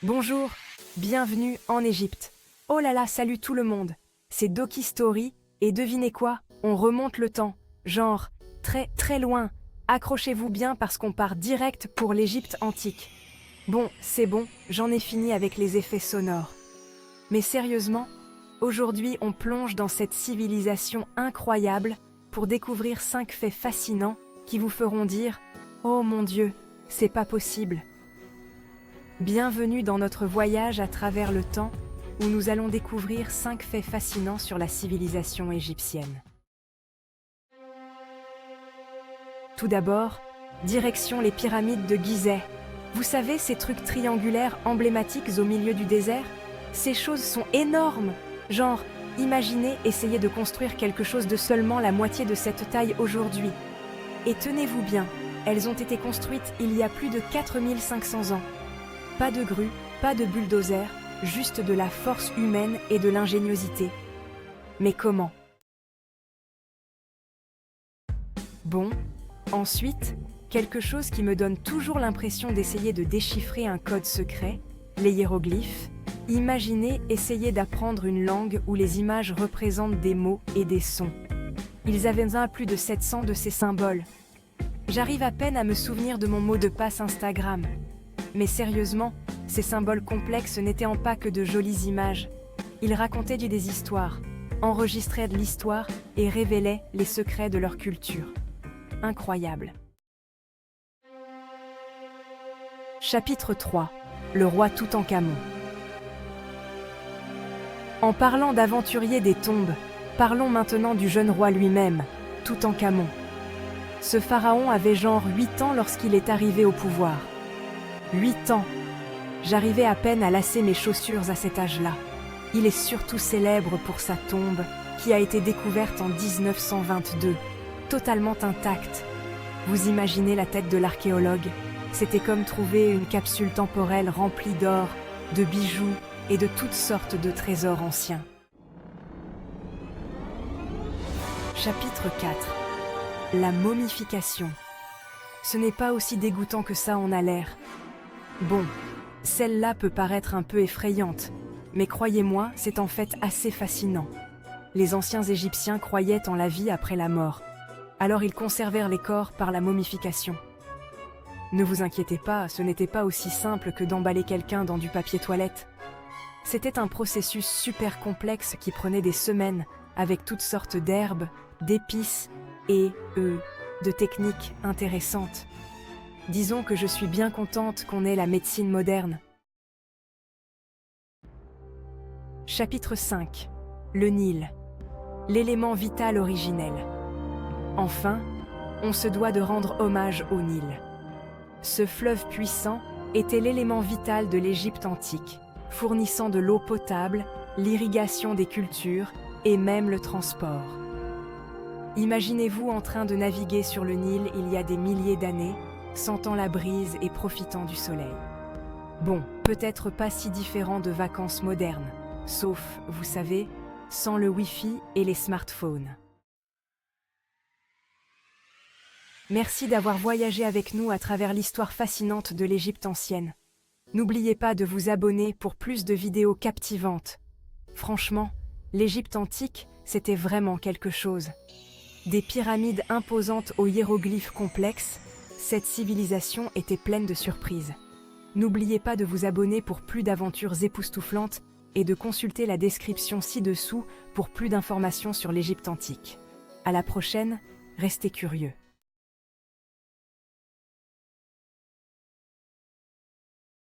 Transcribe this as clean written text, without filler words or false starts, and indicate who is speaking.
Speaker 1: Bonjour, bienvenue en Égypte. Oh là là, salut tout le monde. C'est Doki Story, et devinez quoi? On remonte le temps, genre très très loin. Accrochez-vous bien parce qu'on part direct pour l'Égypte antique. Bon, c'est bon, j'en ai fini avec les effets sonores. Mais sérieusement, aujourd'hui on plonge dans cette civilisation incroyable pour découvrir 5 faits fascinants qui vous feront dire « Oh mon Dieu, c'est pas possible ». Bienvenue dans notre voyage à travers le temps où nous allons découvrir 5 faits fascinants sur la civilisation égyptienne. Tout d'abord, direction les pyramides de Gizeh. Vous savez, ces trucs triangulaires emblématiques au milieu du désert? Ces choses sont énormes! Genre, imaginez essayer de construire quelque chose de seulement la moitié de cette taille aujourd'hui. Et tenez-vous bien, elles ont été construites il y a plus de 4500 ans. Pas de grue, pas de bulldozer, juste de la force humaine et de l'ingéniosité. Mais comment? Bon, ensuite, quelque chose qui me donne toujours l'impression d'essayer de déchiffrer un code secret, les hiéroglyphes. Imaginez essayer d'apprendre une langue où les images représentent des mots et des sons. Ils avaient plus de 700 de ces symboles. J'arrive à peine à me souvenir de mon mot de passe Instagram. Mais sérieusement, ces symboles complexes n'étaient pas que de jolies images. Ils racontaient des histoires, enregistraient de l'histoire et révélaient les secrets de leur culture. Incroyable. Chapitre 3. Le roi Toutankhamon. En parlant d'aventuriers des tombes, parlons maintenant du jeune roi lui-même, Toutankhamon. Ce pharaon avait genre 8 ans lorsqu'il est arrivé au pouvoir. 8 ans. J'arrivais à peine à lasser mes chaussures à cet âge-là. Il est surtout célèbre pour sa tombe, qui a été découverte en 1922, totalement intacte. Vous imaginez la tête de l'archéologue? C'était comme trouver une capsule temporelle remplie d'or, de bijoux et de toutes sortes de trésors anciens. Chapitre 4. La momification. Ce n'est pas aussi dégoûtant que ça en a l'air. Bon, celle-là peut paraître un peu effrayante, mais croyez-moi, c'est en fait assez fascinant. Les anciens Égyptiens croyaient en la vie après la mort, alors ils conservèrent les corps par la momification. Ne vous inquiétez pas, ce n'était pas aussi simple que d'emballer quelqu'un dans du papier toilette. C'était un processus super complexe qui prenait des semaines, avec toutes sortes d'herbes, d'épices et, de techniques intéressantes. Disons que je suis bien contente qu'on ait la médecine moderne. Chapitre 5. Le Nil. L'élément vital originel. Enfin, on se doit de rendre hommage au Nil. Ce fleuve puissant était l'élément vital de l'Égypte antique, fournissant de l'eau potable, l'irrigation des cultures et même le transport. Imaginez-vous en train de naviguer sur le Nil il y a des milliers d'années, sentant la brise et profitant du soleil. Bon, peut-être pas si différent de vacances modernes, sauf, vous savez, sans le Wi-Fi et les smartphones. Merci d'avoir voyagé avec nous à travers l'histoire fascinante de l'Égypte ancienne. N'oubliez pas de vous abonner pour plus de vidéos captivantes. Franchement, l'Égypte antique, c'était vraiment quelque chose. Des pyramides imposantes aux hiéroglyphes complexes, cette civilisation était pleine de surprises. N'oubliez pas de vous abonner pour plus d'aventures époustouflantes et de consulter la description ci-dessous pour plus d'informations sur l'Égypte antique. À la prochaine, restez curieux.